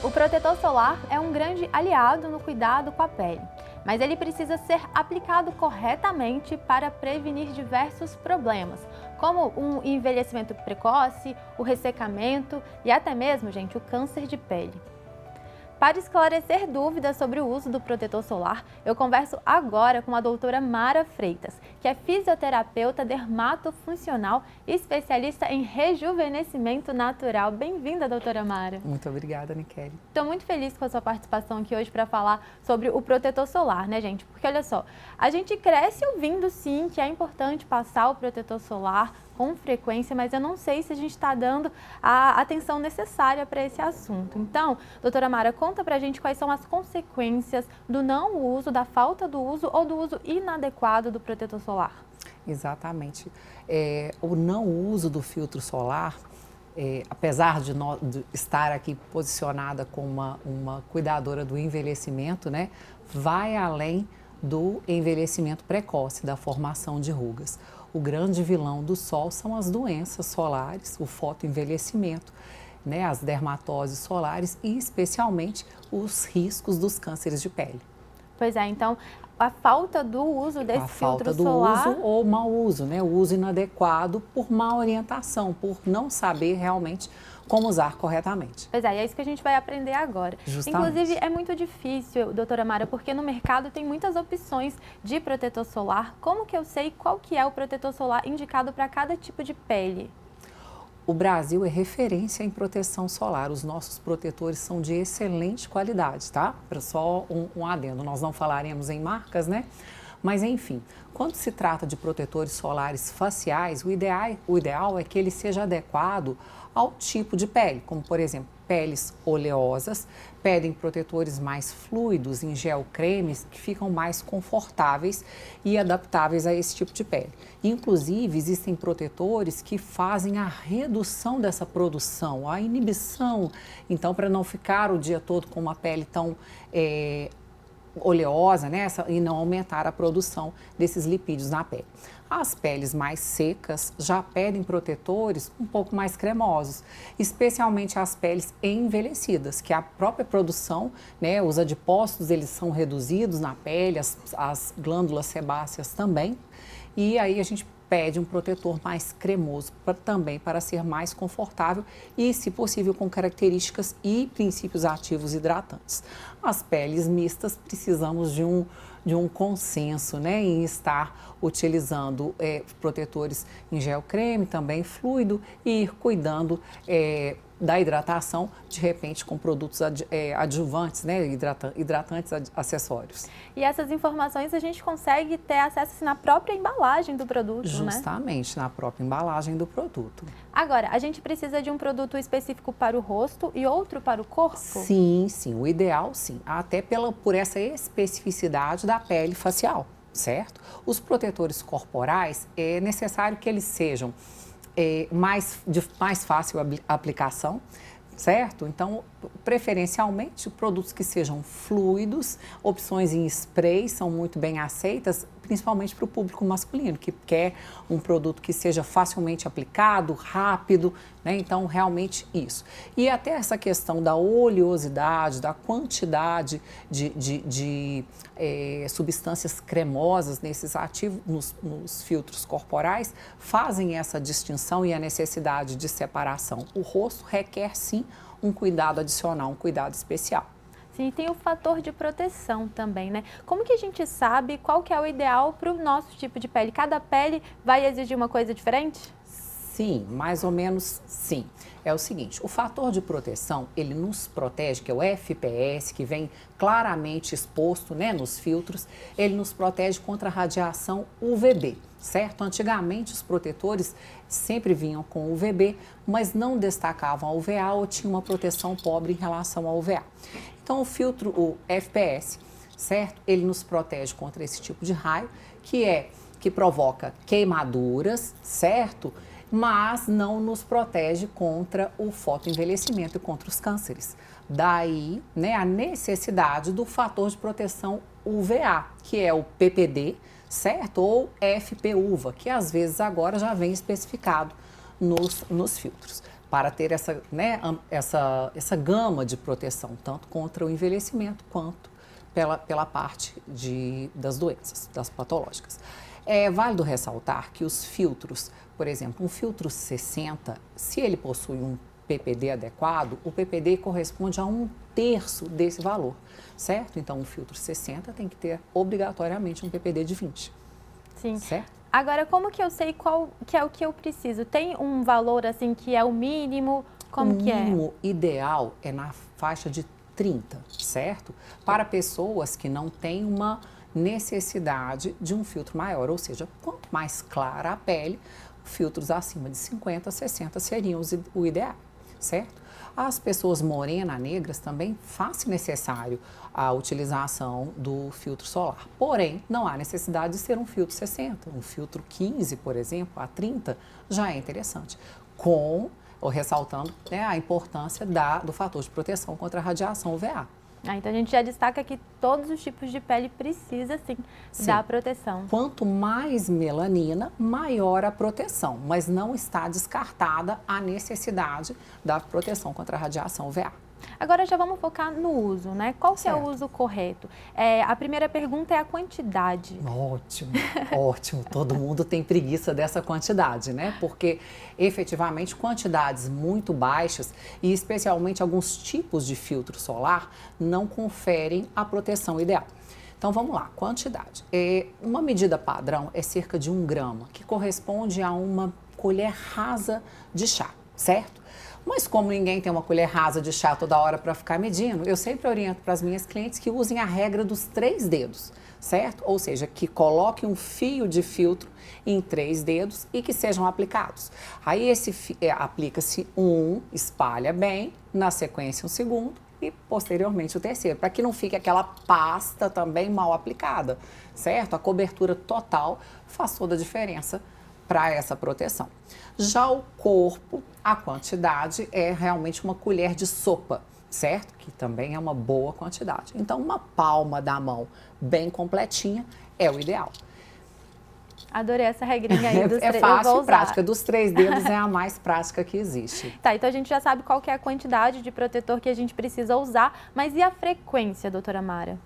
O protetor solar é um grande aliado no cuidado com a pele, mas ele precisa ser aplicado corretamente para prevenir diversos problemas, como um envelhecimento precoce, o ressecamento e até mesmo, gente, o câncer de pele. Para esclarecer dúvidas sobre o uso do protetor solar, eu converso agora com a doutora Mara Freitas, que é fisioterapeuta dermatofuncional e especialista em rejuvenescimento natural. Bem-vinda, doutora Mara. Muito obrigada, Niquele. Estou muito feliz com a sua participação aqui hoje para falar sobre o protetor solar, né, gente? Porque olha só, a gente cresce ouvindo sim que é importante passar o protetor solar com frequência, mas eu não sei se a gente está dando a atenção necessária para esse assunto. Então, doutora Mara, conta pra gente quais são as consequências do não uso, da falta do uso ou do uso inadequado do protetor solar. Exatamente. O não uso do filtro solar, apesar de estar aqui posicionada como uma cuidadora do envelhecimento, né, vai além do envelhecimento precoce, da formação de rugas. O grande vilão do sol são as doenças solares, o fotoenvelhecimento, né, as dermatoses solares e especialmente os riscos dos cânceres de pele. Pois é, então a falta do uso desse filtro solar... A falta do uso ou mau uso, né, o uso inadequado por má orientação, por não saber realmente como usar corretamente. Pois é, e é isso que a gente vai aprender agora. Justamente. Inclusive, é muito difícil, doutora Mara, porque no mercado tem muitas opções de protetor solar. Como que eu sei qual que é o protetor solar indicado para cada tipo de pele? O Brasil é referência em proteção solar. Os nossos protetores são de excelente qualidade, tá? Só um adendo, nós não falaremos em marcas, né? Mas enfim, quando se trata de protetores solares faciais, o ideal é que ele seja adequado ao tipo de pele, como por exemplo, peles oleosas, pedem protetores mais fluidos em gel cremes que ficam mais confortáveis e adaptáveis a esse tipo de pele. Inclusive, existem protetores que fazem a redução dessa produção, a inibição, então para não ficar o dia todo com uma pele tão oleosa, né, e não aumentar a produção desses lipídios na pele. As peles mais secas já pedem protetores um pouco mais cremosos, especialmente as peles envelhecidas, que a própria produção, né, os adipócitos eles são reduzidos na pele, as glândulas sebáceas também, e aí a gente pede um protetor mais cremoso também para ser mais confortável e, se possível, com características e princípios ativos hidratantes. As peles mistas precisamos de um consenso, né, em estar utilizando protetores em gel creme, também fluido, e ir cuidando da hidratação, de repente com produtos adjuvantes, né, hidratantes acessórios. E essas informações a gente consegue ter acesso assim, na própria embalagem do produto, Justamente, né? Na própria embalagem do produto. Agora, a gente precisa de um produto específico para o rosto e outro para o corpo? Sim, o ideal sim, até por essa especificidade da pele facial, certo? Os protetores corporais, é necessário que eles sejam de mais fácil aplicação, certo? Então, preferencialmente, produtos que sejam fluidos, opções em spray são muito bem aceitas, principalmente para o público masculino, que quer um produto que seja facilmente aplicado, rápido, né? Então, realmente isso. E até essa questão da oleosidade, da quantidade de substâncias cremosas nesses ativos, nos filtros corporais, fazem essa distinção e a necessidade de separação. O rosto requer, sim, um cuidado adicional, um cuidado especial. Sim, e tem o fator de proteção também, né? Como que a gente sabe qual que é o ideal para o nosso tipo de pele? Cada pele vai exigir uma coisa diferente? Sim, mais ou menos sim. É o seguinte, o fator de proteção, ele nos protege, que é o FPS, que vem claramente exposto, né, nos filtros, ele nos protege contra a radiação UVB, certo? Antigamente os protetores sempre vinham com UVB, mas não destacavam a UVA ou tinham uma proteção pobre em relação ao UVA. Então o filtro, o FPS, certo? Ele nos protege contra esse tipo de raio, que provoca queimaduras, certo? Mas não nos protege contra o fotoenvelhecimento e contra os cânceres. Daí, né, a necessidade do fator de proteção UVA, que é o PPD, certo? Ou FPUVA, que às vezes agora já vem especificado nos filtros. para ter essa, né, essa gama de proteção, tanto contra o envelhecimento quanto pela parte das doenças, das patológicas. É válido ressaltar que os filtros, por exemplo, um filtro 60, se ele possui um PPD adequado, o PPD corresponde a 1/3 desse valor, certo? Então, um filtro 60 tem que ter obrigatoriamente um PPD de 20. Sim. Certo? Agora, como que eu sei qual que é o que eu preciso? Tem um valor assim que é o mínimo? Como que é? O mínimo ideal é na faixa de 30, certo? Para pessoas que não têm uma necessidade de um filtro maior, ou seja, quanto mais clara a pele, filtros acima de 50, 60 seriam o ideal, certo? As pessoas morenas, negras, também faz necessário a utilização do filtro solar. Porém, não há necessidade de ser um filtro 60. Um filtro 15, por exemplo, a 30, já é interessante. Ressaltando, né, a importância do fator de proteção contra a radiação UVA. Então a gente já destaca que todos os tipos de pele precisam, sim, da proteção. Quanto mais melanina, maior a proteção, mas não está descartada a necessidade da proteção contra a radiação UVA. Agora já vamos focar no uso, né? Qual que é o uso correto? A primeira pergunta é a quantidade. Ótimo, ótimo. Todo mundo tem preguiça dessa quantidade, né? Porque efetivamente quantidades muito baixas e especialmente alguns tipos de filtro solar não conferem a proteção ideal. Então vamos lá, quantidade. Uma medida padrão é cerca de 1 grama, que corresponde a uma colher rasa de chá, certo? Mas como ninguém tem uma colher rasa de chá toda hora para ficar medindo, eu sempre oriento para as minhas clientes que usem a regra dos 3 dedos, certo? Ou seja, que coloquem um fio de filtro em 3 dedos e que sejam aplicados. Aí aplica-se um, espalha bem, na sequência um segundo e posteriormente o terceiro, para que não fique aquela pasta também mal aplicada, certo? A cobertura total faz toda a diferença para essa proteção. Já o corpo, a quantidade é realmente uma colher de sopa, certo? Que também é uma boa quantidade. Então, uma palma da mão bem completinha é o ideal. Adorei essa regrinha aí dos 3 dedos. É fácil e prática. Dos 3 dedos é a mais prática que existe. Tá, então a gente já sabe qual que é a quantidade de protetor que a gente precisa usar, mas e a frequência, doutora Mara?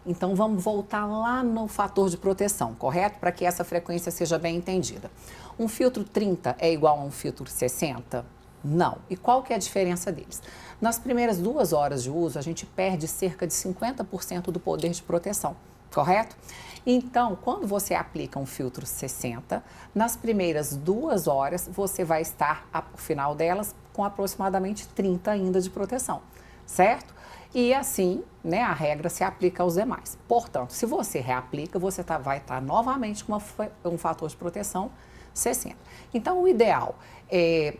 Então, vamos voltar lá no fator de proteção, correto? Para que essa frequência seja bem entendida. Um filtro 30 é igual a um filtro 60? Não. E qual que é a diferença deles? Nas primeiras 2 horas de uso, a gente perde cerca de 50% do poder de proteção, correto? Então, quando você aplica um filtro 60, nas primeiras 2 horas, você vai estar, ao final delas, com aproximadamente 30 ainda de proteção, certo? E assim, né, a regra se aplica aos demais. Portanto, se você reaplica, você vai estar novamente com um fator de proteção 60. Então, o ideal é,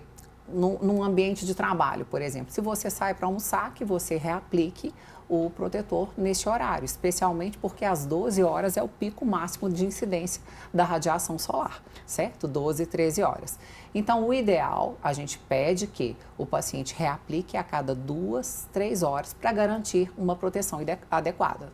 num ambiente de trabalho, por exemplo, se você sai para almoçar, que você reaplique o protetor neste horário, especialmente porque às 12 horas é o pico máximo de incidência da radiação solar, certo? 12 e 13 horas. Então, o ideal, a gente pede que o paciente reaplique a cada 2, 3 horas para garantir uma proteção adequada.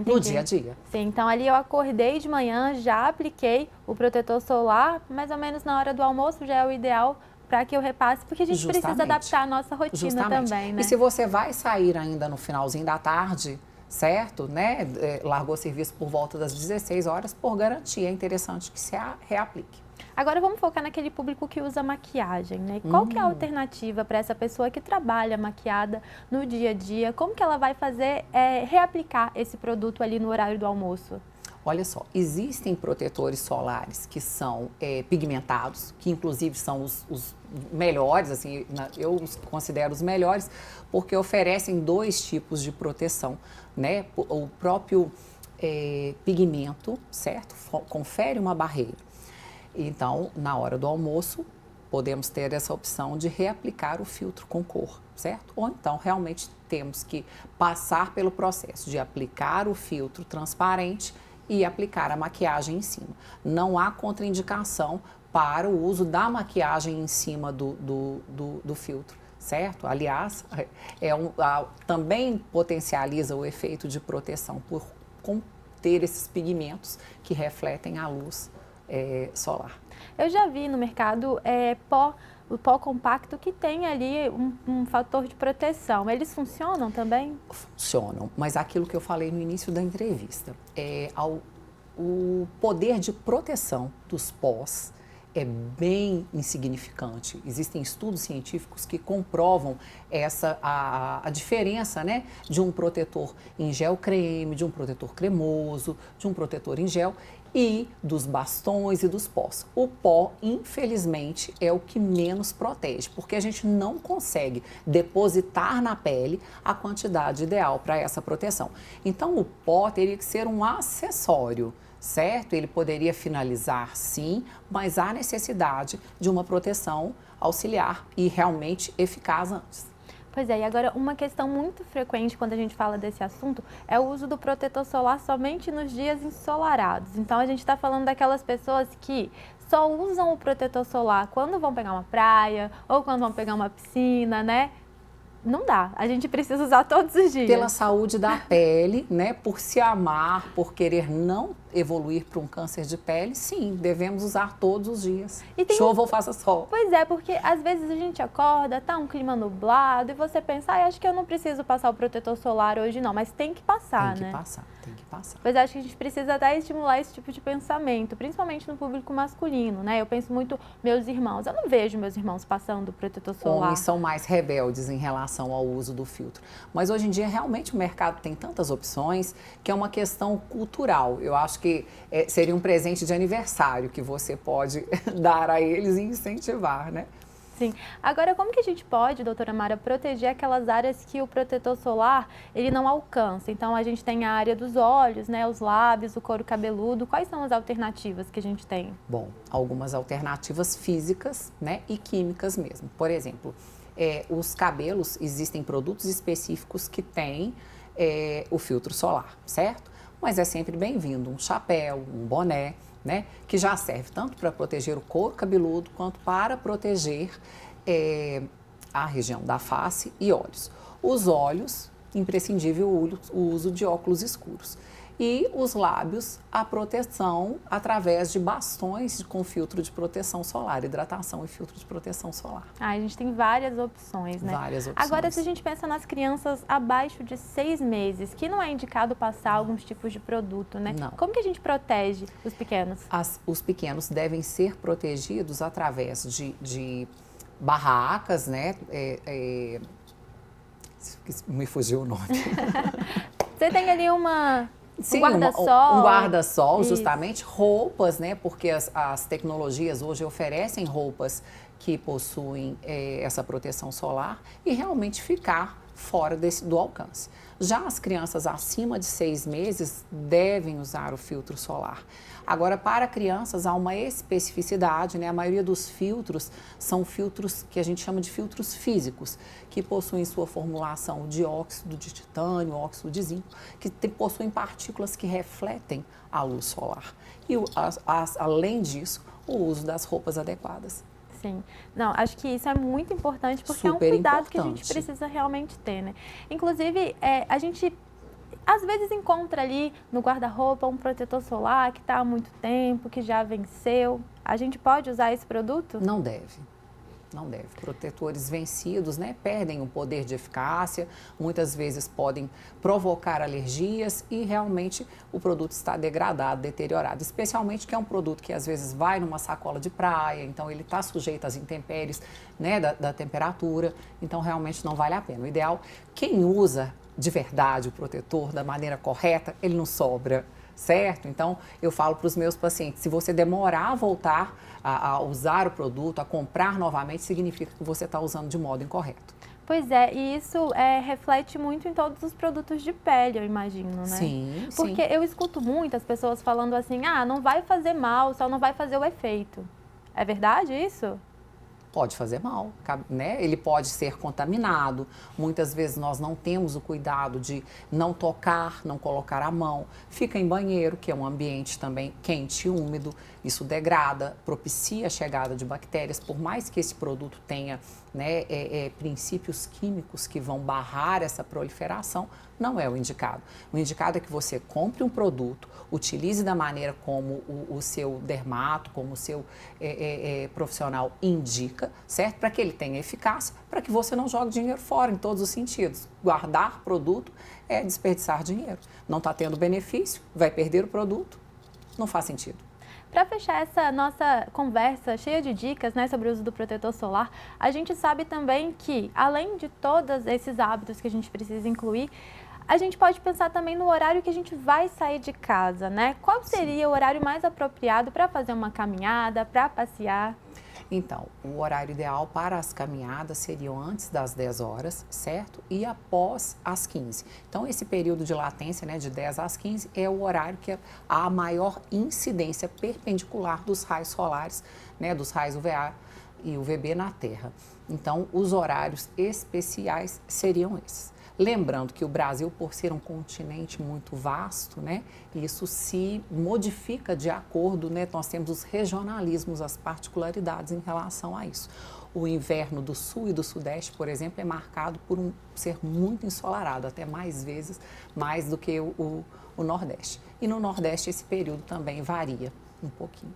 No dia a dia. Sim, então ali eu acordei de manhã, já apliquei o protetor solar, mais ou menos na hora do almoço já é o ideal para que eu repasse, porque a gente precisa adaptar a nossa rotina também, né? E se você vai sair ainda no finalzinho da tarde, certo, né? Largou o serviço por volta das 16 horas, por garantia, é interessante que se reaplique. Agora vamos focar naquele público que usa maquiagem, né? Qual que é a alternativa para essa pessoa que trabalha maquiada no dia a dia? Como que ela vai fazer reaplicar esse produto ali no horário do almoço? Olha só, existem protetores solares que são pigmentados, que inclusive são os melhores, assim, eu os considero os melhores, porque oferecem 2 tipos de proteção, né? O próprio pigmento, certo? Confere uma barreira. Então, na hora do almoço, podemos ter essa opção de reaplicar o filtro com cor, certo? Ou então, realmente, temos que passar pelo processo de aplicar o filtro transparente e aplicar a maquiagem em cima. Não há contraindicação para o uso da maquiagem em cima do filtro, certo? Aliás, também potencializa o efeito de proteção por conter esses pigmentos que refletem a luz solar. Eu já vi no mercado pó o pó compacto que tem ali um fator de proteção. Eles funcionam também? Funcionam, mas aquilo que eu falei no início da entrevista, o poder de proteção dos pós é bem insignificante. Existem estudos científicos que comprovam a diferença, né, de um protetor em gel creme, de um protetor cremoso, de um protetor em gel e dos bastões e dos pós. O pó, infelizmente, é o que menos protege, porque a gente não consegue depositar na pele a quantidade ideal para essa proteção. Então, o pó teria que ser um acessório, certo? Ele poderia finalizar, sim, mas há necessidade de uma proteção auxiliar e realmente eficaz antes. Pois é, e agora uma questão muito frequente quando a gente fala desse assunto é o uso do protetor solar somente nos dias ensolarados. Então a gente está falando daquelas pessoas que só usam o protetor solar quando vão pegar uma praia ou quando vão pegar uma piscina, né? Não dá, a gente precisa usar todos os dias. Pela saúde da pele, né? Por se amar, por querer não evoluir para um câncer de pele, sim, devemos usar todos os dias. Chova ou faça sol. Pois é, porque às vezes a gente acorda, tá um clima nublado e você pensa, acho que eu não preciso passar o protetor solar hoje não, mas tem que passar, né? Tem que passar, tem que passar. Pois acho que a gente precisa até estimular esse tipo de pensamento, principalmente no público masculino, né? Eu penso muito meus irmãos, eu não vejo meus irmãos passando protetor solar. Homens são mais rebeldes em relação ao uso do filtro. Mas hoje em dia, realmente, o mercado tem tantas opções que é uma questão cultural. Eu acho que seria um presente de aniversário que você pode dar a eles e incentivar, né? Sim. Agora, como que a gente pode, doutora Mara, proteger aquelas áreas que o protetor solar ele não alcança? Então, a gente tem a área dos olhos, né, os lábios, o couro cabeludo. Quais são as alternativas que a gente tem? Bom, algumas alternativas físicas, né, e químicas mesmo. Por exemplo, os cabelos, existem produtos específicos que têm o filtro solar, certo? Mas é sempre bem-vindo um chapéu, um boné, né, que já serve tanto para proteger o couro cabeludo quanto para proteger a região da face e olhos. Os olhos, imprescindível o uso de óculos escuros. E os lábios, a proteção através de bastões com filtro de proteção solar, hidratação e filtro de proteção solar. A gente tem várias opções, né? Várias opções. Agora, se a gente pensa nas crianças abaixo de 6 meses, que não é indicado passar alguns tipos de produto, né? Não. Como que a gente protege os pequenos? Os pequenos devem ser protegidos através de barracas, né? Me fugiu o nome. Você tem ali Sim, um guarda-sol. Um guarda-sol, justamente, roupas, né? Porque as tecnologias hoje oferecem roupas que possuem essa proteção solar e realmente ficar fora do alcance. Já as crianças acima de 6 meses devem usar o filtro solar. Agora, para crianças, há uma especificidade, né? A maioria dos filtros são filtros que a gente chama de filtros físicos, que possuem sua formulação de óxido de titânio, óxido de zinco, que possuem partículas que refletem a luz solar. E, além disso, o uso das roupas adequadas. Sim. Não, acho que isso é muito importante, porque é um Super cuidado que a gente importante. precisa realmente ter, né? Inclusive, a gente às vezes encontra ali no guarda-roupa um protetor solar que está há muito tempo, que já venceu. A gente pode usar esse produto? Não deve. Não deve. Protetores vencidos, né, perdem o poder de eficácia, muitas vezes podem provocar alergias e realmente o produto está degradado, deteriorado. Especialmente que é um produto que às vezes vai numa sacola de praia, então ele está sujeito às intempéries, né, da temperatura, então realmente não vale a pena. O ideal, quem usa de verdade o protetor da maneira correta, ele não sobra. Certo? Então, eu falo para os meus pacientes, se você demorar a voltar a usar o produto, a comprar novamente, significa que você está usando de modo incorreto. Pois é, e isso reflete muito em todos os produtos de pele, eu imagino, né? Sim, Porque eu escuto muitas pessoas falando assim, não vai fazer mal, só não vai fazer o efeito. É verdade isso? Pode fazer mal, né? Ele pode ser contaminado. Muitas vezes nós não temos o cuidado de não tocar, não colocar a mão. Fica em banheiro, que é um ambiente também quente e úmido. Isso degrada, propicia a chegada de bactérias. Por mais que esse produto tenha, né, princípios químicos que vão barrar essa proliferação, não é o indicado. O indicado é que você compre um produto, utilize da maneira como o seu dermato, como o seu profissional indica, dica, certo? Para que ele tenha eficácia, para que você não jogue dinheiro fora em todos os sentidos. Guardar produto é desperdiçar dinheiro. Não está tendo benefício, vai perder o produto, não faz sentido. Para fechar essa nossa conversa cheia de dicas, né, sobre o uso do protetor solar, a gente sabe também que, além de todos esses hábitos que a gente precisa incluir, a gente pode pensar também no horário que a gente vai sair de casa, né? Qual seria o horário mais apropriado para fazer uma caminhada, para passear? Então, o horário ideal para as caminhadas seriam antes das 10 horas, certo? E após as 15. Então, esse período de latência, né, de 10 às 15, é o horário que há a maior incidência perpendicular dos raios solares, né, dos raios UVA e UVB na Terra. Então, os horários especiais seriam esses. Lembrando que o Brasil, por ser um continente muito vasto, né, isso se modifica de acordo, né, nós temos os regionalismos, as particularidades em relação a isso. O inverno do sul e do sudeste, por exemplo, é marcado por ser muito ensolarado, até mais vezes, mais do que o nordeste. E no nordeste esse período também varia um pouquinho.